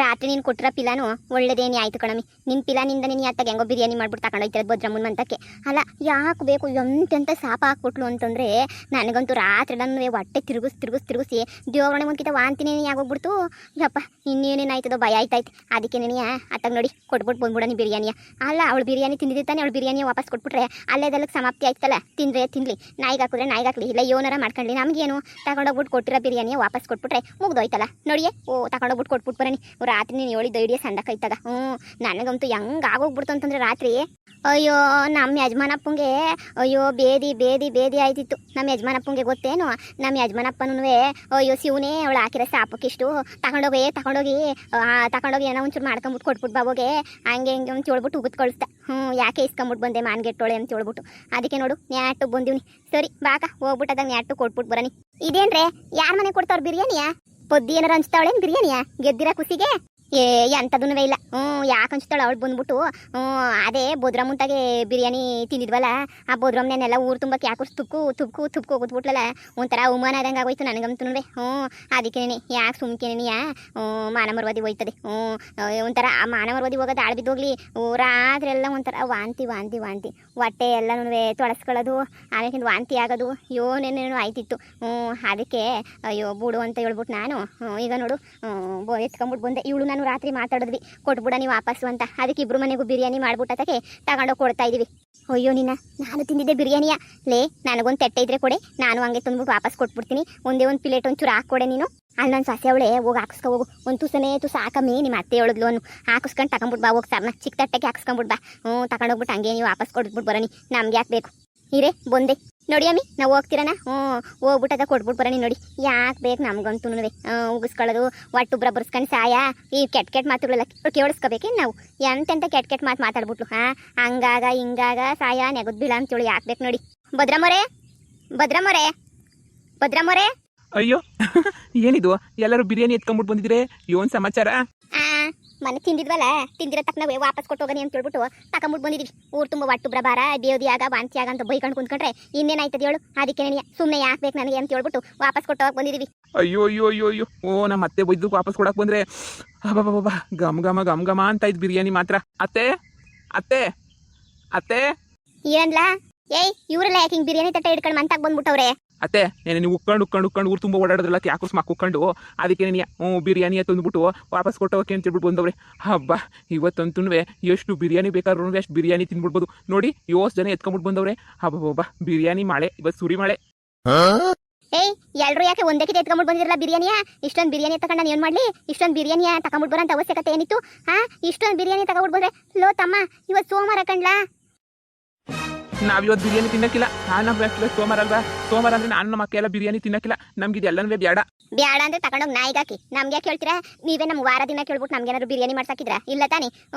ರಾತ್ರಿ ನೀನು ಕೊಟ್ಟಿರೋ ಪಿಲಾನು ಒಳ್ಳೇದೇನಿ ಆಯ್ತು ಕಣಮಿ. ನಿನ್ನ ಪಿಲಾನಿಂದ ನೀನು ಯಾತಾಗ ಹೆಂಗೋ ಬಿರಿಯಾನಿ ಮಾಡ್ಬಿಟ್ಟು ತಗೊಂಡೋಯ್ತಿರೋದು ಭದ್ರಮ್ಮನ ಮಂತಕ್ಕೆ. ಅಲ್ಲ ಯಾಕೆ ಬೇಕು ಎಂತೆಂತ ಸಾಪ ಹಾಕ್ಬಿಟ್ಲು ಅಂತಂದರೆ ನನಗಂತೂ ರಾತ್ರಿ ನನ್ನ ಹೊಟ್ಟೆ ತಿರುಗಿಸಿ ದೇವರಣೆ ಮುಂದ್ಕಿತ ವಾಂತಿನೇ ಆಗೋಗ್ಬಿಡ್ತು. ಯಪ್ಪ ಇನ್ನೇನೇನಾಯ್ತದೋ ಭಯ ಆಯ್ತಾಯ್ತು. ಅದಕ್ಕೆ ನೀನು ಅತ್ತಾಗ ನೋಡಿ ಕೊಟ್ಬಿಟ್ಟು ಬಂದ್ಬಿಡೋನಿ ಬಿರಿಯಾನಿಯ. ಅಲ್ಲ ಅವಳು ಬಿರಿಯಾನಿ ತಿಂದಿದ್ದಾನೆ, ಅವಳು ಬಿರಿಯಾನಿ ವಾಪಸ್ ಕೊಟ್ಬಿಟ್ರೆ ಅಲ್ಲೇದೆಲ್ಲಕ್ಕೆ ಸಮಾಪ್ತಿ ಆಯ್ತಲ್ಲ. ತಿನ್ನಲಿ ನಾಯಿಗೆ ಹಾಕಿದ್ರೆ ನಾಯಿಗೆ ಹಾಕ್ಲಿ, ಇಲ್ಲ ಯೋನಾರ ಮಾಡ್ಕೊಳ್ಳಿ, ನಮಗೇನು ತಗೊಂಡೋಗ್ಬಿಟ್ಟು ಕೊಟ್ಟಿರೋ ಬಿರಿಯಾನಿಯ ವಾಪಸ್ ಕೊಟ್ಬಿಟ್ರೆ ಮುಗ್ದೋಯ್ತಲ್ಲ. ನೋಡಿಯೇ ತಗೊಂಡೋಗ್ಬಿಟ್ಟು ಕೊಟ್ಬಿಟ್ಟು ಬರೋನಿ. ರಾತ್ರಿ ನೀನು ಹೇಳಿದ್ದು ಐಡಿಯಾ ಸಂಡಕ್ಕಾಯ್ತಾಗ. ನನಗಂತೂ ಹೆಂಗೆ ಆಗೋಗ್ಬಿಡ್ತು ಅಂತಂದ್ರೆ ರಾತ್ರಿ ಅಯ್ಯೋ ನಮ್ಮ ಯಜಮಾನಪ್ಪಂಗೆ ಅಯ್ಯೋ ಬೇದಿ ಆಯ್ತಿತ್ತು. ನಮ್ಮ ಯಜಮಾನಪ್ಪಂಗೆ ಗೊತ್ತೇನು, ನಮ್ಮ ಯಜಮಾನಪ್ಪನೂ ಅಯ್ಯೋ ಶಿವನೇ ಅವಳು ಹಾಕಿರೋ ಸಾಪಕ್ಕಿಷ್ಟು ತಗೊಂಡೋಗಿ ಏನೋ ಒಂಚೂರು ಮಾಡ್ಕೊಂಬಿಟ್ಟು ಕೊಟ್ಬಿಟ್ಟು ಬಾಬೋಗೆ ಹಂಗೆ ಒಂದು ಚೋಳ್ಬಿಟ್ಟು ಉಗಿದ್ ಕಳಿಸ್ದೆ. ಯಾಕೆ ಇಸ್ಕೊಂಬಿಟ್ಟು ಬಂದೆ ಮಾನ್ಗೆಟ್ಟೋಳೆ ಅಂತ ಹೇಳ್ಬಿಟ್ಟು. ಅದಕ್ಕೆ ನೋಡು ನ್ಯಾಟು ಬಂದಿವ್ನಿ. ಸರಿ ಬಾಕ ಹೋಗ್ಬಿಟ್ಟದಾಗ ನ್ಯಾಟು ಕೊಟ್ಬಿಟ್ಟು ಬರೋನಿ. ಇದೇನ್ರೆ ಯಾರ ಮನೆ ಕೊಡ್ತಾವ್ರ ಬಿರಿಯಾನಿಯ? ಪೊದ್ದಿ ಏನಾರು ಹಂಚ್ತಾವಳೇನು ಬಿರಿಯಾನಿಯ ಗೆದ್ದಿರ ಖುಷಿಗೆ? ಎಂಥದೂ ಇಲ್ಲ. ಯಾಕೆ ಹಂಚ್ತಾಳೆ ಅವಳು ಬಂದ್ಬಿಟ್ಟು. ಅದೇ ಬೋದ್ರಮ್ಮಂತಾಗೆ ಬಿರಿಯಾನಿ ತಿಂದಿದ್ವಲ್ಲ, ಆ ಬೋದ್ರಮ್ಮನೆಲ್ಲ ಊರು ತುಂಬಕ್ಕೆ ಯಾಕೆ ತುಬ್ಕು ಹೋಗ್ಬಿಟ್ಲಲ್ಲ, ಒಂಥರ ಅವಮಾನ ಆದಂಗೆ ಆಗೋಯ್ತು ನನಗಂತೂ. ಅದಕ್ಕೆ ಯಾಕೆ ಸುಮ್ಕೇನೆಯಾ ಮಾನ ಮರ್ವಾದಿ ಹೋಯ್ತದೆ. ಒಂಥರ ಆ ಮಾನ ಮರ್ವಾದಿ ಹೋಗೋದು ಆಳು ಬಿದ್ದೋಗ್ಲಿ, ರಾತ್ರಿ ಎಲ್ಲ ಒಂಥರ ವಾಂತಿ ಹೊಟ್ಟೆ ಎಲ್ಲನೂ ತೊಳಸ್ಕೊಳ್ಳೋದು, ಆಮೇಲೆ ವಾಂತಿ ಆಗೋದು ಏನೇನೇನು ಆಯ್ತಿತ್ತು. ಅದಕ್ಕೆ ಅಯ್ಯೋ ಬೂಡು ಅಂತ ಹೇಳ್ಬಿಟ್ಟು ನಾನು ಈಗ ನೋಡು ಎತ್ಕೊಂಡ್ಬಿಟ್ಟು ಬಂದೆ. ಇವಳು ನಾನು ರಾತ್ರಿ ಮಾತಾಡಿದ್ವಿ ಕೊಟ್ಬಿಡ ನೀವು ವಾಪಸ್ಸು ಅಂತ. ಅದಕ್ಕೆ ಇಬ್ರು ಮನೆಗೂ ಬಿರಿಯಾನಿ ಮಾಡ್ಬಿಟ್ಟಕ್ಕೆ ತಗೊಂಡೋಗಿ ಕೊಡ್ತಾ ಇದೀವಿ. ಅಯ್ಯೋ ನಾನು ತಿಂದಿದ್ದೆ ಬಿರಿಯಾನಿಯ ಲೇ, ನನಗೊಂದು ತೆಟ್ಟೆ ಇದ್ರೆ ಕೊಡೆ, ನಾನು ಹಂಗೆ ತಂದ್ಬಿಟ್ಟು ವಾಪಸ್ ಕೊಟ್ಬಿಡ್ತೀನಿ. ಒಂದೇ ಒಂದು ಪ್ಲೇಟ್ ಒಂಚೂರು ಹಾಕ್ಕೊಡೆ ನೀನು. ಅಲ್ಲಿ ನನ್ನ ಸೊಸೆ ಅವಳೆ ಹೋಗಿ ಹಾಕಿಸ್ಕೊ ಹೋಗು. ಒಂದು ತುಸ ಹಾಕಮ್ಮಿ ನಿಮ್ಮ ಅತ್ತೆ ಹೇಳಿದ್ಲು ಅನ್ನು ಹಾಕಿಸ್ಕೊಂಡು ತಗೊಂಬಿಟ್ಟು ಬಾ, ಹೋಗಿ ಸರ್ನ ಚಿಕ್ಕ ತಟ್ಟೆಗೆ ಹಾಕ್ಸ್ಕೊಂಬಿಟ್ಟು ಬಾ. ತಗೊಂಡೋಗ್ಬಿಟ್ಟು ಹಂಗೆ ನೀವು ವಾಪಸ್ ಕೊಟ್ಬಿಟ್ಟು ಬರೋನಿ. ನಮ್ಗೆ ಯಾಕೆ ಬೇಕು ಇರೇ ಬಂದೆ ನೋಡಿ ಅಮ್ಮಿ, ನಾವು ಹೋಗ್ತಿರಣ. ಹೋಗ್ಬಿಟ್ಟದ ಕೊಟ್ಬಿಟ್ಟು ಬರೋನಿ. ನೋಡಿ ಯಾಕೆ ಬೇಕು ನಮ್ಗಂತೂ ಉಗಿಸ್ಕೊಳ್ಳೋದು, ಒಟ್ಟುಬ್ರ ಬರ್ಸ್ಕೊಂಡು ಸಾಯ. ಈ ಕೆಟ್ಟ ಮಾತುಗಳೆಲ್ಲ ಕೇಳಿಸ್ಕೋಬೇಕೇನು ನಾವು? ಎಂತೆಂತ ಕೆಟ್ಟ ಮಾತು ಮಾತಾಡ್ಬಿಟ್ಲು. ಹಂಗಾಗ ಹಿಂಗಾಗ ಸಾಯ ನೆಗದ್ ಬೀಳ ಅಂತೇಳಿ ಯಾಕೆ ಬೇಕು ನೋಡಿ. ಭದ್ರಮ್ಮರೇ ಅಯ್ಯೋ ಏನಿದು ಎಲ್ಲರೂ ಬಿರಿಯಾನಿ ಎತ್ಕೊಂಡ್ಬಿಟ್ಟು ಬಂದಿದ್ರೆ, ಏನ್ ಸಮಾಚಾರ? ಮನೆ ತಿಂದಿದ್ವಲ್ಲ, ತಿಂದಿರೋ ತಕ್ಕ ನಾವೇ ವಾಪಸ್ ಕೊಟ್ಟು ಹೋಗೋನಿ ಅಂತ ಹೇಳ್ಬಿಟ್ಟು ತಗೊಂಬಿಟ್ಟು ಬಂದಿದ್ವಿ. ಊರು ತುಂಬ ಒಟ್ಟುಬ್ರ ಬಾರ ಬೇದಿಯಾಗ ವಾಂತಿಯಾಗ ಅಂತ ಬೈಕೊಂಡು ಕುಂತ್ಕೊಂಡ್ರೆ ಇನ್ನೇನಾಯ್ತದ ಹೇಳು? ಅದಕ್ಕೆ ಸುಮ್ಮನೆ ಯಾಕೆ ಬೇಕು ನನಗೆ ಅಂತ ಹೇಳ್ಬಿಟ್ಟು ವಾಪಸ್ ಕೊಟ್ಟು ಹೋಗಿ ಬಂದಿದ್ದೀವಿ. ಅಯ್ಯೋ ನಮ್ಮ ಅತ್ತೆ ಬೈದು ವಾಪಸ್ ಕೊಡಕ್ ಬಂದ್ರೆ ಅಬ್ಬಾ ಗಮ್ ಅಂತ ಇದ್ ಬಿರಿಯಾನಿ ಮಾತ್ರ. ಅತ್ತೆ ಏನಲ್ಲ ಇವರೆಲ್ಲ ಯಾಕೆ ಹಿಂಗೆ ಬಿರಿಯಾನಿ ತಟ್ಟೆ ಹಿಡ್ಕೊಂಡು ಮಂತಾಗ ಬಂದ್ಬಿಟ್ಟವ್ರೆ? ಅತ್ತೆ ನೀವು ಉಕ್ಕೊಂಡು ಊರು ತುಂಬ ಓಡಾಡೋದ್ರಲ್ಲ ಯಾಕೆ ಮಾಕೊಂಡು, ಅದಕ್ಕೆ ಬಿರಿಯಾನಿ ತಂದ್ಬಿಟ್ಟು ವಾಪಸ್ ಕೊಟ್ಟೋಕೆ ಅಂತ ಹೇಳ್ಬಿಟ್ಟು ಬಂದವ್ರೆ. ಹಬ್ಬ ಇವತ್ತಂತೂ ಎಷ್ಟು ಬಿರಿಯಾನಿ ಬೇಕಾದ್ರೂ ಅಷ್ಟು ಬಿರಿಯಾನಿ ತಿನ್ಬಿಡ್ಬೋದು. ನೋಡಿ 7 ಜನ ಎತ್ಕೊಂಡ್ಬಿಟ್ಟು ಬಂದವ್ರೆ. ಹಬ್ಬ ಬಿರಿಯಾನಿ ಮಾಳೆ, ಇವತ್ತು ಸುರಿ ಮಾಳೆ. ಎಲ್ರು ಯಾಕೆ ಒಂದಕ್ಕೆ ಎತ್ಕೊಂಡ್ಬಿಟ್ಟು ಬಂದಿರಲ್ಲ ಬಿರಿಯಾನಿಯ? ಇಷ್ಟೊಂದು ಬಿರಿಯಾನಿ ತಗೊಂಡು ನಾನು ಏನು ಮಾಡಲಿ? ಇಷ್ಟೊಂದು ಬಿರಿಯಾನಿಯ ತಗೊಂಡ್ಬಿಟ್ಟು ಬರೋಂಥ ಅವಶ್ಯಕತೆ ಏನಿತ್ತು? ಇಷ್ಟೊಂದು ಬಿರಿಯಾನಿ ತಗೊಂಡ್ಬಿಟ್ಟು ಬಂದ್ರೆ ಲೋ ತಮ್ಮ, ಇವತ್ತು ಸೋಮವಾರ ಕಂಡ್ಲಾ? ನಾವಿವತ್ತು ಬಿರಿಯಾನಿ ತಿನ್ನಕ್ಕಿಲ್ಲ. ನಾನು ಸೋಮವಾರ ಅಲ್ವಾ? ಸೋಮವಾರ ಅಂದ್ರೆ ನಾನು ನಮ್ಮ ಅಕ್ಕ ಎಲ್ಲ ಬಿರಿಯಾನಿ ತಿನ್ನಕ್ಕಿಲ್ಲ. ನಮ್ಗೆ ಇದೆಲ್ಲನೂ ಬೇಡ ಅಂದ್ರೆ ತಗೊಂಡೋಗಿ ನಾಯಿಗೆ ಹಾಕಿ. ನಮ್ಗೆ ಯಾಕೆ ಹೇಳ್ತೀರಾ? ನೀವೇ ನಮ್ಮ ವಾರ ದಿನ ಕೇಳ್ಬಿಟ್ಟು ನಮ್ಗೇನಾದ್ರು ಬಿರಿಯಾನಿ ಮಾಡ್ಸಾಕಿದ್ರಾ? ಇಲ್ಲ ತಾನೇ?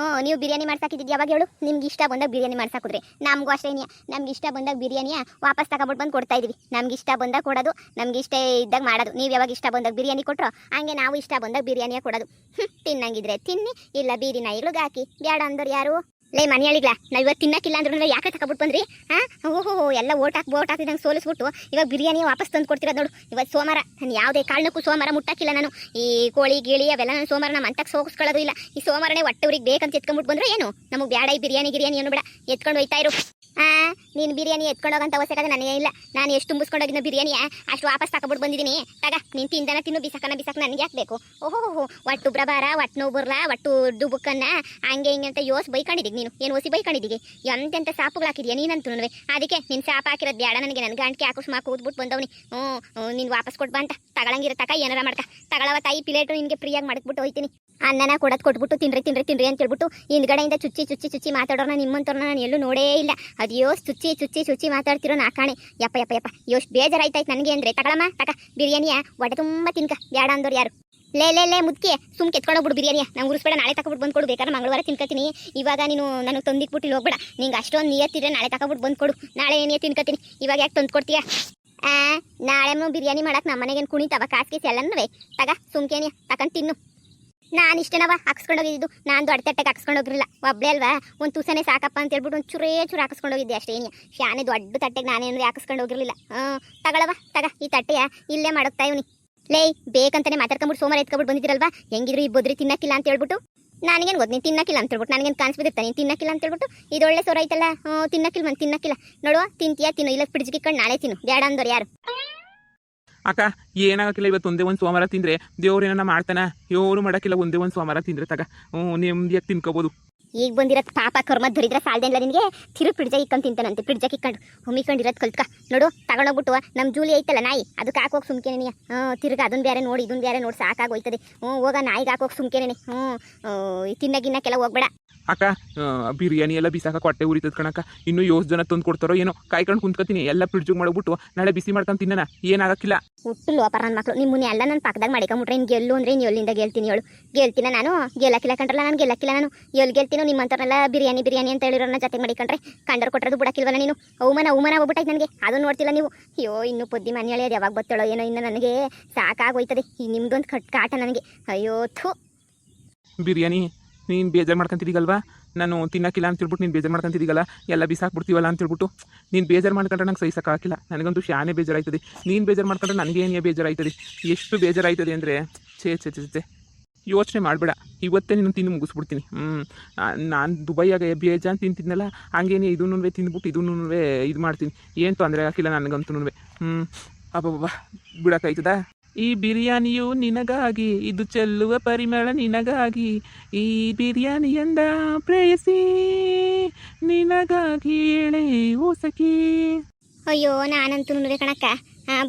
ನೀವು ಬಿರಿಯಾನಿ ಮಾಡ್ಸಾಕಿದ್ದು ಯಾವಾಗ ಹೇಳು? ನಿಮ್ಗೆ ಇಷ್ಟ ಬಂದಾಗ ಬಿರಿಯಾನಿ ಮಾಡ್ಸಾಕಿದ್ರೆ ನಮಗೂ ಅಷ್ಟೇ. ನಮ್ಗೆ ಇಷ್ಟ ಬಂದಾಗ ಬಿರಿಯಾನಿಯ ವಾಪಸ್ ತಗೊಂಡ್ಬಿಟ್ಟು ಬಂದು ಕೊಡ್ತಾ ಇದೀವಿ. ನಮ್ಗೆ ಇಷ್ಟ ಬಂದಾಗ ಕೊಡೋದು, ನಮ್ಗೆ ಇಷ್ಟ ಇದ್ದಾಗ ಮಾಡೋದು. ನೀವು ಯಾವಾಗ ಇಷ್ಟ ಬಂದಾಗ ಬಿರಿಯಾನಿ ಕೊಟ್ಟರು ಹಂಗೆ ನಾವು ಇಷ್ಟ ಬಂದಾಗ ಬಿರಿಯಾನಿಯ ಕೊಡೋದು. ತಿನ್ನಂಗಿದ್ರೆ ತಿನ್ನಿ, ಇಲ್ಲ ಬೀದಿ ನಾಯಿಗಳಿಗೆ ಹಾಕಿ. ಬೇಡ ಅಂದವ್ರು ಯಾರು? ಲೇ ಮನೆಯಾಳಿಗ್ಲಾ, ನಾವು ಇವತ್ತು ತಿನ್ನಕ್ಕಿಲ್ಲ ಅಂದ್ರೂ ಯಾಕೆ ತಗೊಬಿಟ್ಟು ಬಂದ್ರಿ? ಓಹೋ ಎಲ್ಲ ಓಟ್ ಹಾಕಿದಂಗೆ ಸೋಲಿಸ್ಬಿಟ್ಟು ಇವಾಗ ಬಿರಿಯಾನಿ ವಾಪಸ್ ತಂದು ಕೊಡ್ತಿರೋದು ನೋಡು. ಇವತ್ತು ಸೋಮವಾರ, ನಾನು ಯಾವುದೇ ಕಾರಣಕ್ಕೂ ಸೋಮವಾರ ಮುಟ್ಟಕ್ಕಿಲ್ಲ. ನಾನು ಈ ಕೋಳಿ ಗೀಳಿ ಅವೆಲ್ಲ ನಾನು ಸೋಮವಾರ ನಮ್ಮ ಅಂತಕ್ಕೆ ಸೋಗಿಸ್ಕೊಳ್ಳೋದು ಇಲ್ಲ. ಈ ಸೋಮವಾರನೇ ಹೊಟ್ಟೆವ್ರಿಗೆ ಬೇಕಂತ ಎತ್ಕೊಂಡ್ಬಿಟ್ಟು ಬಂದ್ರು ಏನು? ನಮಗೆ ಬೇಡ ಈ ಬಿರಿಯಾನಿ ಏನು ಬೇಡ, ಎತ್ಕೊಂಡು ಹೋಯ್ತಾ ಇರು. ನೀನು ಬಿರಿಯಾನಿ ಎತ್ಕೊಂಡೋಗಂತ ಅವಶ್ಯಕತೆ ನನಗೆ ಇಲ್ಲ. ನಾನು ಎಷ್ಟು ತುಂಬಿಸ್ಕೊಂಡೋಗಿನ ಬಿರಿಯಾನಿ ಅಷ್ಟು ವಾಪಸ್ ತಗೊಬಿಟ್ಟು ಬಂದಿದ್ದೀನಿ. ನೀನು ತಿಂದನ ತಿನ್ನು, ಬಿಸಾಕ ನನಗೆ ಯಾಕೆ ಬೇಕು? ಓಹೋ ಒಟ್ಟು ಬ್ರಬಾರ, ಒಟ್ಟು ನೋವು ಬರಲ್ಲ, ಒಟ್ಟು ದುಬುಕ್ಕನ್ನ ಹಂಗೆ ಹಿಂಗೆ ಅಂತ ಯೋಸ್ ಬೈಕೊಂಡಿದ್ದೀವಿ. ನೀನು ಏನು ಓಸಿ ಬೈಕೊಂಡಿದ್ದೀವಿ? ಎಂತೆಂಥ ಸಾಪುಗಳು ಹಾಕಿದ್ಯಾ ನೀನಂತೂ? ಅದಕ್ಕೆ ನಿನ್ನ ಸಾಪ ಹಾಕಿರೋದು ಬೇಡ ನನಗೆ. ನನ್ನ ಗಂಟೆ ಹಾಕು ಸುಮಾರು ಕೂದ್ಬಿಟ್ಟು ಬಂದವನಿ. ನೀನು ವಾಪಸ್ ಕೊಟ್ಟು ಬಾ ಅಂತ ತಗೊಳಂಗಿರ ತಕ ಏನಾರ ಮಾಡ್ಕ ತಗೊಳವ ತಾಯಿ ಪ್ಲೇಟು ನಿನಗೆ ಫ್ರೀಯಾಗಿ ಮಾಡ್ಬಿಟ್ಟು ಹೋಯ್ತೀನಿ. ಅನ್ನನ ಕೊಟ್ಬಿಟ್ಟು ತಿನ್ರಿ ಅಂತ ಹೇಳ್ಬಿಟ್ಟು ಹಿಂದ್ಗಡೆಯಿಂದ ಚುಚ್ಚಿ ಮಾತಾಡೋಣ ನಿಮ್ಮಂತವ್ರನ್ನ ನಾನು ಎಲ್ಲೂ ನೋಡೇ ಇಲ್ಲ. ಅದ್ಯೋ ಚುಚ್ಚಿ ಮಾತಾಡ್ತಿರೋ ನಾಕಾಣೆ. ಯಪ್ಪ ಎಷ್ಟು ಬೇಜಾರಾಯ್ತಾಯ್ತು ನನಗೆ ಅಂದರೆ. ತಗೊಳಮ್ಮ ತಕ ಬಿರಿಯಾನಿಯ ಹೊಟ್ಟೆ ತುಂಬ ತಿನ್ಕ. ಬೇಡ ಅಂದವ್ರು ಯಾರು? ಲೇ ಮುದ್ಕೆ ಸುಮ್ಕೆ ಎತ್ಕೊಂಡೋಗ್ಬಿಡು ಬಿರಿಯಾನಿಯ. ನಂಗೆ ಉರಿಸ್ಬೇಡ, ನಾಳೆ ತಗೊಬಿಟ್ಟು ಬಂದು ಕೊಡು. ಬೇಕಾದ್ರೆ ಮಂಗಳವಾರ ತಿನ್ಕತೀನಿ. ಇವಾಗ ನೀನು ನನಗೆ ತಂದಿಟ್ಬಿಟ್ಟು ಇಲ್ಲಿ ಹೋಗ್ಬೇಡ. ನಿಂಗೆ ಅಷ್ಟೊಂದು ನಿಯತ್ತಿದ್ರೆ ನಾಳೆ ತಗೊಬಿಟ್ಟು ಬಂದು ಕೊಡು. ನಾಳೆ ಏನೇ ತಿನ್ಕತೀನಿ. ಇವಾಗ ಯಾಕೆ ತಂದು ಕೊಡ್ತೀಯ? ನಾಳೆ ಬಿರಿಯಾನಿ ಮಾಡಕ್ಕೆ ನಮ್ಮ ಮನೆಗೇನು ಕುಣಿತಾವ ಕಾಸ್ಕೀಸ್ ಎಲ್ಲನೂ ತಗ ಸುಮ್ಕೇನಿಯ ತಗೊಂಡು ತಿನ್ನು. ನಾನು ಇಷ್ಟೇನವ ಹಾಕ್ಸ್ಕೊಂಡೋಗಿದ್ದು. ನಾನು ದೊಡ್ಡ ತಟ್ಟೆಗೆ ಹಾಕ್ಸ್ಕೊಂಡೋಗಿರಲಿಲ್ಲ, ಒಬ್ಬಳೇ ಅಲ್ವಾ. ಒಂದು ತುಸನೇ ಸಾಕಪ್ಪ ಅಂತ ಹೇಳ್ಬಿಟ್ಟು ಒಂದು ಚೂರು ಹಾಕಿಸ್ಕೊಂಡೋಗಿದ್ದೆ ಅಷ್ಟೇ. ಶಾನೆ ದೊಡ್ಡ ತಟ್ಟೆಗೆ ನಾನೇನು ಹಾಕಿಸ್ಕೊಂಡೋಗಿರಲಿಲ್ಲ. ತಗೊಳವ ತಗ ಈ ತಟ್ಟೆಯ ಇಲ್ಲೇ ಮಾಡೋಗ್ತಾ ಇವ್ನಿ. ಲೇ ಬೇಕಂತಾನೆ ಮಾತಾಡ್ಕೊಂಬಿಟ್ಟು ಸೋಮವಾರ ಎತ್ಕೊಬಿಟ್ಟು ಬಂದಿದ್ದೀರಲ್ವಾ ಹೆಂಗಿದ್ರು ಈ ಬದ್ರಿ ತಿನ್ನಕ್ಕಿಲ್ಲ ಅಂತ ಹೇಳ್ಬಿಟ್ಟು ನನಗೇನು ಗೊತ್ತು ನೀನು ತಿನ್ನಕ್ಕಿಲ್ಲ ಅಂತ ಹೇಳ್ಬಿಟ್ಟು ನನಗೇನು ಕಾಣಿಸ್ಬಿಟ್ಟಿರ್ತಾನೆ ನೀನು ತಿನ್ನಕ್ಕಿಲ್ಲ ಅಂತ ಹೇಳ್ಬಿಟ್ಟು ಇದೊಳ್ಳೆ ಸೋರ ಐತಲ್ಲ ತಿನ್ನಕ್ಕಿಲ್ಲ man ತಿನ್ನಕ್ಕಿಲ್ಲ ನೋಡುವ ತಿಂತೀಯಾ ತಿನ್ನು ಇಲ್ಲ ಫ್ರಿಡ್ಜ್ಗೆ ಇಟ್ಕೊಂಡು ನಾಳೆ ತಿನ್ನು ಬೇಡ ಅಂದವ್ರು ಯಾರು ಅಕ್ಕ ಏನಾಗಕ್ಕಿಲ್ಲ ಇವತ್ತು ಒಂದೇ ಒಂದು ಸೋಮವಾರ ತಿಂದರೆ ದೇವ್ರು ಏನನ್ನ ಮಾಡ್ತಾನ ಯೋರು ಮಾಡೋಕ್ಕಿಲ್ಲ ಒಂದೇ ಒಂದು ಸೋಮವಾರ ತಿಂದರೆ ತಗ ನೆಮ್ಮದಿಯಾಗಿ ತಿನ್ಕೋಬೋದು ಈಗ ಬಂದಿರೋದು ಪಾಪ ಕರ್ಮ ಧರಿದ್ರೆ ಸಾಲದೆ ಇಲ್ಲ ನಿನಗೆ ಫ್ರಿಡ್ಜಾಗ ಇಕ್ಕೊಂಡು ತಿಂತಾನಂತೆ ಫ್ರಿಡ್ಜಾಗ ಇಕ್ಕೊಂಡು ಹುಮ್ಮಿಕೊಂಡಿರೋದು ಕಲ್ತ್ಕ ನೋಡು ತಗೊಂಡೋಗ್ಬಿಟ್ಟು ನಮ್ಮ ಜೂಲಿ ಐತಲ್ಲ ನಾಯಿ ಅದಕ್ಕೆ ಹಾಕೋಗಿ ಸುಮ್ಕೇನೆ ನೀ ತಿರ್ಗ ಅದನ್ನ ಬೇರೆ ನೋಡಿ ಇದನ್ನ ಬೇರೆ ನೋಡಿ ಸಾಕಾಗೋಯ್ತದೆ ಹೋಗ ನಾಯಿಗೆ ಹಾಕೋಗಿ ಸುಮ್ಕೇನೆ ತಿನ್ನಕ್ಕೆಲ್ಲ ಹೋಗ್ಬೇಡ ಅಕ್ಕ ಬಿರಿಯಾನಿ ಎಲ್ಲ ಬಿಸಾಕ ಹೊಟ್ಟೆ ಉರಿತದ ಕಣಕ್ಕ ಇನ್ನೂ 8 ಜನ ತಂದು ಕೊಡ್ತಾರೋ ಏನೋ ಕಾಯ್ಕೊಂಡು ಕುಂತ್ಕೊತೀನಿ ಎಲ್ಲ ಫ್ರಿಡ್ಜಿಗೆ ಮಾಡ್ಬಿಟ್ಟು ನಾಳೆ ಬಿಸಿ ಮಾಡ್ಕೊಂಡು ತಿನ್ನೋಣ ಏನಾಗಕ್ಕಿಲ್ಲ ಹುಟ್ಟು ಲೋಪರ ನನ್ನ ಮಕ್ಕಳು ನಿಮ್ಮನ್ನ ಎಲ್ಲ ನನ್ನ ಪಕ್ಕದಾಗ ಮಾಡಿಕೊಂಬಿಟ್ರೆ ನೀನು ಗೆಲ್ಲು ಅಂದರೆ ನೀನು ಎಲ್ಲಿಂದ ಗೆಲ್ತೀನಿ ಹೇಳು ಗೆಲ್ತೀನ ನಾನು ಗೆಲ್ಲಕ್ಕಿಲ್ಲ ಕಂಡ್ರಲ್ಲ ನಾನು ಗೆಲ್ಲಕ್ಕಿಲ್ಲ ನಾನು ಎಲ್ಲಿ ಗೆಲ್ತೀನೋ ನಿಮ್ಮಂಥವ್ರೆಲ್ಲ ಬಿರಿಯಾನಿ ಅಂತ ಹೇಳಿರೋನ ಜೊತೆ ಮಾಡಿಕೊಂಡ್ರೆ ಕಂಡರ್ ಕೊಟ್ಟರದು ಬಿಡಕ್ಕಿಲ್ವಲ್ಲ ನೀನು ಅವಮಾನ ಹೋಗ್ಬಿಟ್ಟಾಯ್ತು ನನಗೆ ಅದನ್ನು ನೋಡ್ತಿಲ್ಲ ನೀವು ಅಯ್ಯೋ ಇನ್ನೂ ಪೊದ್ದಿ ಮನೆ ಅದು ಯಾವಾಗ ಬತ್ತಳೋ ಏನೋ ಇನ್ನು ನನಗೆ ಸಾಕಾಗೋಯ್ತದೆ ಈ ನಿಮ್ದೊಂದು ಕಾಟ ನನಗೆ ಅಯ್ಯೋ ಥೂ ಬಿರಿಯಾನಿ ನೀನು ಬೇಜಾರು ಮಾಡ್ಕೊಂತಿದ್ದೀಗಲ್ವಾ ನಾನು ತಿನ್ನಕ್ಕಿಲ್ಲ ಅಂತ ಹೇಳ್ಬಿಟ್ಟು ನೀನು ಬೇಜಾರು ಮಾಡ್ಕೊಂತಿದ್ದೀಗಲ್ಲ ಎಲ್ಲ ಬಿಸಾಕ್ಬಿಡ್ತೀವಲ್ಲ ಅಂತ ಹೇಳ್ಬಿಟ್ಟು ನೀನು ಬೇಜಾರು ಮಾಡ್ಕೊಂಡ್ರೆ ನಂಗೆ ಸಹಿಸೋಕ್ಕಾಗಿಲ್ಲ ನನಗಂತೂ ಶಾನೆ ಬೇಜಾರಾಯ್ತದೆ ನೀನು ಬೇಜಾರು ಮಾಡ್ಕೊಂಡ್ರೆ ನನಗೇನೇ ಬೇಜಾರಾಯ್ತದೆ ಎಷ್ಟು ಬೇಜಾರಾಯ್ತದೆ ಅಂದರೆ ಛೇ ಯೋಚನೆ ಮಾಡಬೇಡ ಇವತ್ತೇ ನೀನು ತಿಂದು ಮುಗಿಸ್ಬಿಡ್ತೀನಿ ನಾನು ದುಬೈಯಾಗ ಬೇಜಾನ್ ತಿಂತಿದ್ನಲ್ಲ ಹಂಗೇನೆ ಇದನ್ನೂ ತಿಂದ್ಬಿಟ್ಟು ಇದನ್ನೂ ಇದು ಮಾಡ್ತೀನಿ ಏನು ತೊಂದರೆ ಆಗಿಲ್ಲ ನನಗಂತೂ ಅಬ್ಬಬ್ಬ ಬಿಡೋಕ್ಕಾಯ್ತದ ಈ ಬಿರಿಯಾನಿಯು ನಿನಗಾಗಿ ಇದು ಚೆಲ್ಲುವ ಪರಿಮಳ ನಿನಗಾಗಿ ಈ ಬಿರಿಯಾನಿಯಂದ ಪ್ರೇಯಸಿ ನಿನಗಾಗಿ ಹೇಳೆ ಓಸಕಿ ಅಯ್ಯೋ ನಾನಂತೂ ಕಣಕ್ಕ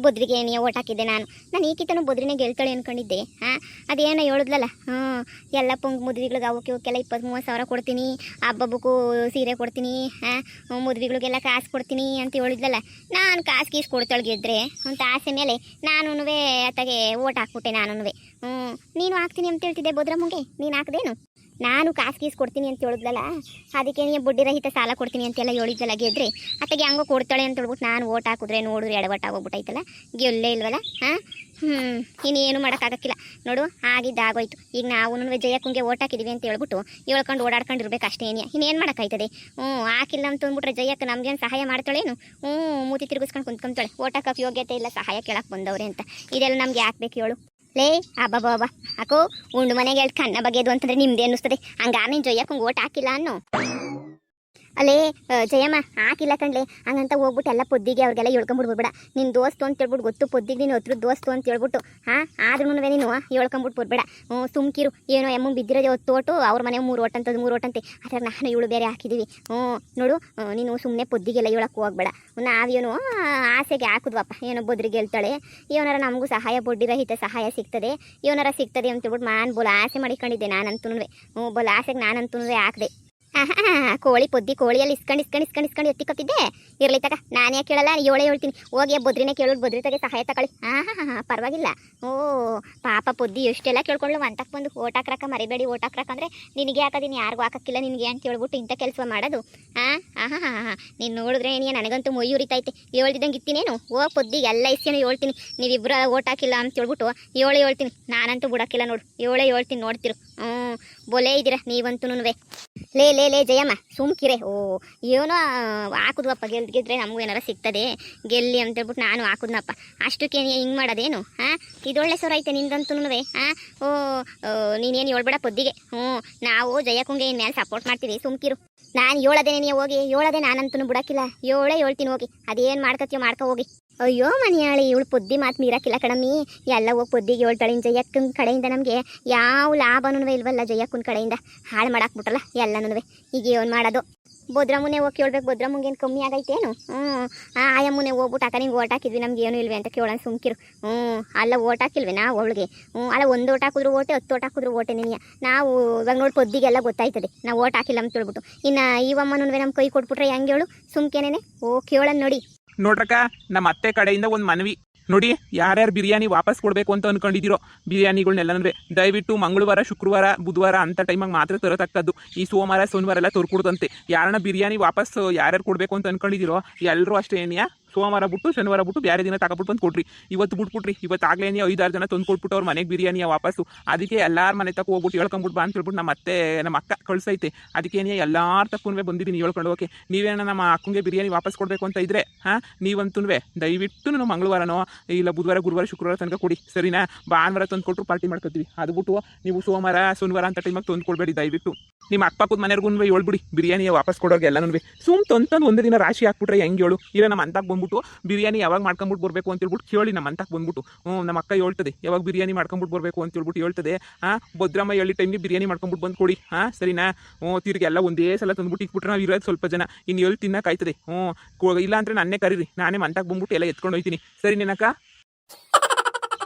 ಬದ್ರಿಗೆ ನೀವು ಓಟ್ ಹಾಕಿದ್ದೆ ನಾನು ಈಕಿತನು ಬದ್ರಿನೇ ಗೆಲ್ತಾಳೆ ಅನ್ಕೊಂಡಿದ್ದೆ ಅದೇನೋ ಹೇಳಿದ್ಲಲ್ಲ ಎಲ್ಲ ಪುಂಗ್ ಮದುವೆಗಳಿಗೆ ಅವಕ್ಕೆಲ್ಲ 20-30 ಸಾವಿರ ಕೊಡ್ತೀನಿ ಹಬ್ಬಕ್ಕೂ ಸೀರೆ ಕೊಡ್ತೀನಿ ಮದುವೆಗಳಿಗೆಲ್ಲ ಕಾಸು ಕೊಡ್ತೀನಿ ಅಂತ ಹೇಳಿದ್ಲಲ್ಲ ನಾನು ಕಾಸು ಗೀಸು ಕೊಡ್ತಾಳೆ ಗೆದ್ರೆ ಅಂತ ಆಸೆ ಮೇಲೆ ನಾನು ಅತ್ತಾಗೆ ಓಟ್ ಹಾಕ್ಬಿಟ್ಟೆ ನಾನು ನೀನು ಹಾಕ್ತೀನಿ ಅಂತ ಹೇಳ್ತಿದ್ದೆ ಬದ್ರಮ್ಮಗೆ ನೀನು ಹಾಕ್ದೇನು ನಾನು ಕಾಸು ಗೀಸು ಕೊಡ್ತೀನಿ ಅಂತ ಹೇಳಿದ್ಲಲ್ಲ ಅದಕ್ಕೆ ನೀವು ಬಡ್ಡಿ ರಹಿತ ಸಾಲ ಕೊಡ್ತೀನಿ ಅಂತೆಲ್ಲ ಹೇಳಿದ್ಲಲ್ಲ ಗೆದ್ರೆ ಅತ್ತಾಗೆ ಹಂಗೋ ಕೊಡ್ತಾಳೆ ಅಂತ ಹೇಳ್ಬಿಟ್ಟು ನಾನು ಓಟ್ ಹಾಕಿದ್ರೆ ನೋಡಿದ್ರೆ ಎಡವಟ್ಟಾಗೋಗ್ಬಿಟ್ಟೈತಲ್ಲ ಗೆಲ್ಲೇ ಇಲ್ವಲ್ಲ ಇನ್ನೇನು ಮಾಡೋಕ್ಕಾಗಕ್ಕಿಲ್ಲ ನೋಡು ಆಗಿದ್ದಾಗೋಯ್ತು ಈಗ ನಾವು ಜಯಕ್ಕಂಗೆ ಓಟ್ ಹಾಕಿದ್ದೀವಿ ಅಂತ ಹೇಳ್ಬಿಟ್ಟು ಹೇಳ್ಕೊಂಡು ಓಡಾಡ್ಕೊಂಡಿರ್ಬೇಕು ಅಷ್ಟೇ ಇನ್ನೇನು ಮಾಡೋಕ್ಕಾಯ್ತದೆ ಹಾಕಿಲ್ಲ ಅಂತ ಅಂದ್ಬಿಟ್ರೆ ಜಯಕ್ಕೆ ನಮ್ಗೇನು ಸಹಾಯ ಮಾಡ್ತಾಳೇನು ಮೂತಿ ತಿರುಗಿಸ್ಕೊಂಡು ಕುಂತ್ಕೊಂತಾಳೆ ಓಟ್ ಹಾಕೋಕೆ ಯೋಗ್ಯತೆ ಇಲ್ಲ ಸಹಾಯ ಕೇಳಕ್ಕೆ ಬಂದವ್ರೆ ಅಂತ ಇದೆಲ್ಲ ನಮ್ಗೆ ಹಾಕ್ಬೇಕು ಹೇಳು ಲೇ ಅಬ್ಬಬ್ಬ ಅಕೋ ಉಂಡು ಮನೆಗೆ ಹೇಳ್ ಕಣ್ಣ ಬಗೆದು ಅಂತಂದ್ರೆ ನಿಮ್ದು ಅನ್ನಿಸ್ತದೆ ಹಂಗಾರ ನೀನು ಜಯಕ್ಕಂಗೆ ಓಟ್ ಹಾಕಿಲ್ಲ ಅನ್ನೋ ಅಲ್ಲೇ ಜಯಮ್ಮ ಹಾಕಿಲ್ಲ ಕಣ್ಲೆ ಹಂಗಂತ ಹೋಗ್ಬಿಟ್ಟು ಎಲ್ಲ ಪೊದ್ದಿಗೆ ಅವ್ರಿಗೆಲ್ಲ ಹೇಳ್ಕೊಂಬಿಡ್ಬಿಡ್ಬೇಡ ನಿನ್ನ ದೋಸ್ತು ಅಂತ ಹೇಳ್ಬಿಟ್ಟು ಗೊತ್ತು ಪೊದ್ದಿಗೆ ನೀನು ಹತ್ರ ದೋಸ್ತು ಅಂತ ಹೇಳ್ಬಿಟ್ಟು ಆದ್ರೂ ನೀನು ಹೇಳ್ಕೊಂಬಿಟ್ಟು ಬರ್ಬೇಡ ಸುಮ್ಕಿರು ಏನೋ ಎಮ್ಮ ಬಿದ್ದಿರೋದೇ ಹೊತ್ತು ಅವ್ರ ಮನೆ 3 ಓಟ್ ಅಂತದ್ದು 3 ಓಟ್ ಅಂತೆ ಅದ್ರ ನಾನು ಇವಳು ಬೇರೆ ಹಾಕಿದ್ದೀವಿ ನೋಡು ನೀನು ಸುಮ್ಮನೆ ಪೊದ್ದಿಗೆಲ್ಲ ಹೇಳಕ್ಕೆ ಹೋಗ್ಬೇಡ ನಾವೇನು ಆಸೆಗೆ ಹಾಕಿದ್ವಪ್ಪ ಏನೋ ಬದ್ರಿಗೆ ಹೇಳ್ತಾಳೆ ಇವನಾರ ನಮಗೂ ಸಹಾಯ ಬಡ್ಡಿ ರಹಿತ ಸಹಾಯ ಸಿಗ್ತದೆ ಇವನಾರ ಸಿಗ್ತದೆ ಅಂತ ಹೇಳ್ಬಿಟ್ಟು ನಾನು ಬೋಲ ಆಸೆ ಮಾಡಿಕೊಂಡಿದ್ದೆ ನಾನಂತೂ ಬೋಲ ಆಸೆಗೆ ನಾನಂತೂ ಹಾಕಿದೆ ಕೋಳಿ ಪೊದ್ದಿ ಕೋಳಿಯಲ್ಲಿ ಇಸ್ಕೊಂಡು ಎತ್ತಿಕೊತಿದ್ದೆ ಇರ್ಲಿ ತಗ ನಾನು ಯಾಕೆ ಕೇಳಲ್ಲ ಏಳೇ ಹೇಳ್ತೀನಿ ಹೋಗಿ ಬದ್ರಿನೇ ಕೇಳೋದು ಬದ್ರಿ ತಗೆ ಸಹಾಯ ತಗೊಳ್ಳಿ ಪರವಾಗಿಲ್ಲ ಪಾಪ ಪೊದ್ದಿ ಎಷ್ಟೆಲ್ಲ ಕೇಳ್ಕೊಳ್ಳು ಅಂತಕ್ಕೆ ಬಂದು ಓಟ್ ಹಾಕ್ರಕ್ಕ ಮರಿಬೇಡಿ ಓಟ್ ಹಾಕ್ರಕ್ಕಂದ್ರೆ ನಿನಗೆ ಹಾಕೋದಿನಿ ಯಾರಿಗೂ ಹಾಕಕ್ಕಿಲ್ಲ ನಿನಗೆ ಅಂತ ಹೇಳ್ಬಿಟ್ಟು ಇಂಥ ಕೆಲಸ ಮಾಡೋದು ನೀನು ನೋಡಿದ್ರೆ ನನಗಂತೂ ಮೊಯ್ಯಿ ಉರಿತೈತೆ ಹೇಳ್ತಿದ್ದಂಗೆ ಇತ್ತೀನೇನು ಹೋಗಿ ಪೊದ್ದಿಗೆ ಎಲ್ಲ ಇಸ್ಕೊಂಡು ಹೇಳ್ತೀನಿ ನೀವಿಬ್ಬರು ಓಟ್ ಹಾಕಿಲ್ಲ ಅಂತ ಹೇಳ್ಬಿಟ್ಟು ಹೇಳ್ತೀನಿ ನಾನಂತೂ ಬಿಡೋಕ್ಕಿಲ್ಲ ನೋಡು ಹೇಳ್ತೀನಿ ನೋಡ್ತಿರು ಬೊಲೆ ಇದ್ದೀರಾ ನೀವಂತೂ ಲೇ ಜಯಮ್ಮ ಸುಮ್ಕಿರೆ ಏನೋ ಹಾಕುದ್ವಪ್ಪ ಗೆದ್ರೆ ನಮಗೂ ಏನಾರ ಸಿಗ್ತದೆ ಗೆಲ್ಲಿ ಅಂತ ಹೇಳ್ಬಿಟ್ಟು ನಾನು ಹಾಕುದ್ನಪ್ಪ ಅಷ್ಟಕ್ಕೆ ಹಿಂಗೆ ಮಾಡೋದೇನು ಇದೊಳ್ಳೆ ಸೊರ ಐತೆ ನಿಂದಂತೂ ನೀನೇನು ಹೇಳ್ಬೇಡ ಪೊದ್ದಿಗೆ ನಾವು ಜಯಕ್ಕಂಗೆ ಇನ್ನು ಮೇಲೆ ಸಪೋರ್ಟ್ ಮಾಡ್ತೀವಿ ಸುಮ್ಕಿರು ನಾನು ಹೇಳೋದೇ ನೀವು ಹೋಗಿ ಹೇಳೋದೇ ನಾನಂತೂ ಬಿಡೋಕ್ಕಿಲ್ಲ ಹೇಳ್ತೀನಿ ಹೋಗಿ ಅದೇನು ಮಾಡ್ಕೊತೀಯೋ ಮಾಡ್ಕೊ ಹೋಗಿ ಅಯ್ಯೋ ಮನೆಯಾಳಿ ಇವಳು ಪೊದ್ದಿ ಮಾತು ಮೀರಾಕಿಲ್ಲ ಕಣಮ್ಮಿ ಎಲ್ಲ ಹೋಗಿ ಪೊದ್ದಿಗೆ ಹೇಳ್ತಾಳೆ ಜಯಕ್ಕನ ಕಡೆಯಿಂದ ನಮಗೆ ಯಾವ ಲಾಭನೂ ಇಲ್ವಲ್ಲ ಜಯಕ್ಕನ ಕಡೆಯಿಂದ ಹಾಳು ಮಾಡಾಕ್ಬಿಟ್ರಲ್ಲ ಎಲ್ಲನೂ ಈಗ ಏನು ಮಾಡೋದು ಬೊದ್ರಮ್ಮನೆ ಹೋಗಿ ಕೇಳ್ಬೇಕು ಬೊದ್ರಮ್ಮಂಗೇನು ಕಮ್ಮಿ ಆಗೈತೇನು ಆಯಮ್ಮನೆ ಹೋಗ್ಬಿಟ್ಟು ಅಕ್ಕ ನಿಂಗೆ ಓಟ್ ಹಾಕಿದ್ವಿ ನಮ್ಗೆ ಏನು ಇಲ್ವೇ ಅಂತ ಕೇಳೋಣ ಸುಮ್ಕಿರು ಅಲ್ಲ ಓಟ್ ಹಾಕಿಲ್ವೇ ನಾವು ಅವಳಿಗೆ ಅಲ್ಲ 1 ಓಟ್ ಹಾಕಿದ್ರು ಓಟೆ 10 ಓಟ್ ಹಾಕಿದ್ರು ಓಟೆ ನಿನಗೆ ನಾವು ಇವಾಗ ನೋಡಿ ಪೊದ್ದಿಗೆಲ್ಲ ಗೊತ್ತಾಯ್ತದೆ ನಾವು ಓಟ್ ಹಾಕಿಲ್ಲ ಅಂತ ಹೇಳ್ಬಿಟ್ಟು ಇನ್ನು ಇವಮ್ಮನೂ ನಮ್ಮ ಕೈ ಕೊಟ್ಬಿಟ್ರೆ ಹೆಂಗೆ ಹೇಳು ಸುಮ್ಕೇನೇನೆ ಕೇಳೋಣ ನೋಡಿ ನೋಡ್ರಕ್ಕ ನಮ್ಮ ಅತ್ತೆ ಕಡೆಯಿಂದ ಒಂದು ಮನವಿ ನೋಡಿ ಯಾರ್ಯಾರು ಬಿರಿಯಾನಿ ವಾಪಸ್ ಕೊಡಬೇಕು ಅಂತ ಅನ್ಕೊಂಡಿದ್ದೀರೋ ಬಿರಿಯಾನಿಗಳನ್ನೆಲ್ಲ ದಯವಿಟ್ಟು ಮಂಗಳವಾರ ಶುಕ್ರವಾರ ಬುಧವಾರ ಅಂತ ಟೈಮಾಗಿ ಮಾತ್ರ ತರತಕ್ಕದ್ದು ಈ ಸೋಮವಾರ ಎಲ್ಲ ತರ್ಕೊಡ್ದಂತೆ ಯಾರನ್ನ ಬಿರಿಯಾನಿ ವಾಪಸ್ ಯಾರ್ಯಾರು ಕೊಡಬೇಕು ಅಂತ ಅನ್ಕೊಂಡಿದ್ದೀರೋ ಎಲ್ಲರೂ ಅಷ್ಟೇ ಸೋಮವಾರ ಬಿಟ್ಟು ಶನಿವಾರ ಬಿಟ್ಟು ಬೇರೆ ದಿನ ತಗೊಬಿಟ್ಟು ಬಂದು ಕೊಡ್ರಿ. ಇವತ್ತು ಬಿಟ್ಬಿಟ್ರಿ, ಇವತ್ತು ಆಗ್ಲೇ 5-6 ಜನ ತಂದು ಕೊಟ್ಬಿಟ್ಟು ಅವ್ರ ಮನೆಗೆ ಬಿರಿಯಾನಿಯ ವಾಪಸ್ಸು. ಅದಕ್ಕೆ ಎಲ್ಲಾರ ಮನೆ ತಕ್ಕ ಹೋಗ್ಬಿಟ್ಟು ಹೇಳ್ಕೊಂಬಿಟ್ಟು ಬಾ ಅಂತ ಹೇಳ್ಬಿಟ್ಟು ನಮ್ಮ ಅತ್ತೆ ನಮ್ಮ ಅಕ್ಕ ಕಳ್ಸೈತೆ. ಅದಕ್ಕೆ ಎಲ್ಲಾರ ತಕ್ಕೂ ಬಂದಿದ್ದೀನಿ ಹೇಳ್ಕೊಂಡು ಹೋಗಿ. ನೀವೇನ ನಮ್ಮ ಅಕ್ಕಂಗೆ ಬಿರಿಯಾನಿ ವಾಪಸ್ ಕೊಡಬೇಕು ಅಂತ ಇದ್ರೆ ನೀವಂತೂ ದಯವಿಟ್ಟು ನಾನು ಮಂಗಳವಾರನೋ ಇಲ್ಲ ಬುಧವಾರ ಗುರುವಾರ ಶುಕ್ರವಾರ ತನಕ ಕೊಡಿ, ಸರಿನಾ? ಭಾನುವಾರ ತಂದು ಕೊಟ್ಟರು ಪಾರ್ಟಿ ಮಾಡ್ಕೊತೀವಿ. ಅದು ಬಿಟ್ಟು ನೀವು ಸೋಮವಾರ ಶನಿವಾರ ಅಂತ ಟೈಮಾಗಿ ತಂದು ಕೊಡಬೇಡಿ ದಯವಿಟ್ಟು. ನಿಮ್ಮ ಅಕ್ಕಪಕ್ಕದ ಮನೆಯವ್ರಿಗೂ ಹೇಳ್ಬಿಡಿ ಬಿರಿಯಾನಿ ವಾಪಸ್ ಕೊಡೋಗೆ ಎಲ್ಲನೂ ಸುಮ್ ತಂದು ಒಂದು ದಿನ ರಾಶಿ ಹಾಕ್ಬಿಟ್ರೆ ಹೆಂಗೆ ಹೇಳು? ಇಲ್ಲ ನಮ್ಮ ಅಂತಕ್ಕೆ ಬಂದ್ಬಿಟ್ಟು ಬಿರಿಯಾನಿ ಯಾವಾಗ ಮಾಡ್ಕೊಂಬಿಟ್ಟು ಬರಬೇಕು ಅಂತ ಹೇಳ್ಬಿಟ್ಟು ಕೇಳಿ ನಮ್ಮ ಅಂತಕ್ಕೆ ಬಂದ್ಬಿಟ್ಟು ನಮ್ಮ ಅಕ್ಕ ಹೇಳ್ತದೆ ಯಾವಾಗ ಬಿರಿಯಾನಿ ಮಾಡ್ಕೊಂಬಿಟ್ಟು ಬರಬೇಕು ಅಂತ ಹೇಳ್ಬಿಟ್ಟು ಹೇಳ್ತದೆ. ಭದ್ರಮ್ಮ ಹೇಳಿ ಟೈಮ್ಗೆ ಬಿರಿಯಾನಿ ಮಾಡ್ಕೊಂಬಿಟ್ಟು ಬಂದು ಕೊಡಿ, ಸರಿನಾ? ತಿರ್ಗಿ ಎಲ್ಲ ಒಂದೇ ಸಲ ತಂದ್ಬಿಟ್ಟು ಇಟ್ಬಿಟ್ರೆ ನಾವು ಇರೋದು ಸ್ವಲ್ಪ ಜನ, ಇನ್ನು ಎಲ್ಲಿ ತಿನ್ನೋಕ್ಕಾಯ್ತದೆ. ಇಲ್ಲ ಅಂದರೆ ನನ್ನೇ ಕರೀರಿ, ನಾನೇ ಮಂತಕ್ಕೆ ಬಂದ್ಬಿಟ್ಟು ಎಲ್ಲ ಎತ್ಕೊಂಡು ಹೋಗ್ತೀನಿ, ಸರಿ ನಿನಕ್ಕ?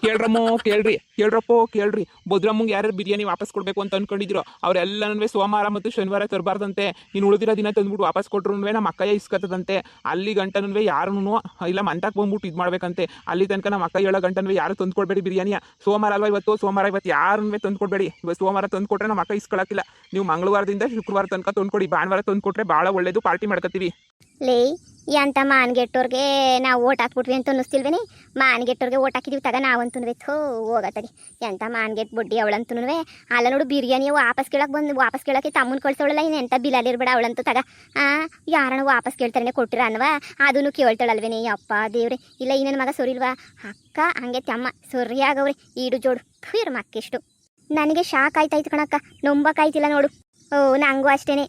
ಕೇಳ್ರಿ ಭದ್ರಮ್ಮಂಗೆ ಯಾರು ಬಿರಿಯಾನಿ ವಾಪಸ್ ಕೊಡಬೇಕು ಅಂತ ಅನ್ಕೊಂಡಿದ್ರು ಅವರೆಲ್ಲನೂ ಸೋಮವಾರ ಮತ್ತು ಶನಿವಾರ ತರಬಾರ್ದಂತೆ. ಇನ್ನು ಉಳಿದಿರೋ ದಿನ ತಂದ್ಬಿಟ್ಟು ವಾಪಸ್ ಕೊಟ್ರು ನಮ್ಮ ಅಕ್ಕಯ್ಯ ಇಸ್ಕತ್ತದಂತೆ. ಅಲ್ಲಿ ಗಂಟನೂ ಯಾರೂ ಇಲ್ಲ ಮಂತಕ್ಕೆ ಬಂದ್ಬಿಟ್ಟು ಇದು ಮಾಡ್ಬೇಕಂತೆ. ಅಲ್ಲಿ ತನಕ ನಮ್ಮ ಅಕ್ಕ ಹೇಳೋ ಗಂಟನೂ ಯಾರು ತಂದು ಕೊಡಬೇಡಿ ಬಿರಿಯಾನಿಯ. ಸೋಮವಾರ ಅಲ್ವಾ ಇವತ್ತು, ಸೋಮವಾರ ಇವತ್ತು ಯಾರೂ ತಂದು ಕೊಡಬೇಡಿ. ಇವತ್ತು ಸೋಮವಾರ ತಂದು ಕೊಟ್ಟರೆ ನಮ್ಮ ಅಕ್ಕ ಇಸ್ಕೊಳಕ್ಕಿಲ್ಲ. ನೀವು ಮಂಗಳವಾರದಿಂದ ಶುಕ್ರವಾರ ತನಕ ತಂದ್ಕೊಡಿ, ಭಾನುವಾರ ತಂದು ಕೊಟ್ಟರೆ ಭಾಳ ಒಳ್ಳೇದು, ಪಾರ್ಟಿ ಮಾಡ್ಕೊತೀವಿ. ಲೇ ಎಂತ ಮಾನ್ಗೆಟ್ಟೋರ್ಗೆ ನಾವು ಓಟ್ ಹಾಕ್ಬಿಟ್ವಿ ಅಂತ ಅನ್ನಿಸ್ತಿಲ್ವೇನಿ? ಮಾನ್ಗೆಟ್ಟೋರ್ಗೆ ಓಟ್ ಹಾಕಿದೀವಿ ತಗ ನಾವಂತೂ ಹೋಗತ್ತಡಿ. ಎಂತ ಮಾನ್ಗೆಟ್ ಬೊಡ್ಡಿ ಅವಳಂತೂ ಅಲ್ಲ ನೋಡು ಬಿರಿಯಾನಿ ವಾಪಸ್ ಕೇಳಕ್ಕೆ ತಮ್ಮನ ಕಳ್ಸೋಳಲ್ಲ. ಇನ್ನು ಎಂತ ಬಿಲಲ್ಲಿರ್ಬೇಡ ಅವಳಂತೂ ತಗ. ಯಾರನ್ನ ವಾಪಸ್ ಕೇಳ್ತಾರನೆ ಕೊಟ್ಟಿರ ಅನ್ವಾ ಅದನ್ನು ಕೇಳ್ತಾಳಲ್ವೇನೆ? ಅಪ್ಪ ದೇವ್ರೆ, ಇಲ್ಲ ಈ ನನ್ನ ಮಗ ಸೊರಿಲ್ವಾ? ಅಕ್ಕ ಹಂಗೆ ತಮ್ಮ ಸೊರಿಯಾಗವ್ರಿ ಈಡು ಜೋಡು ಇರು ಮಕ್ಕೆಷ್ಟು. ನನಗೆ ಶಾಕ್ ಆಯ್ತಾಯ್ತು ಕಣಕ್ಕ, ನಂಬಕ್ಕಾಯ್ತಿಲ್ಲ ನೋಡು. ನಂಗೂ ಅಷ್ಟೇನೆ.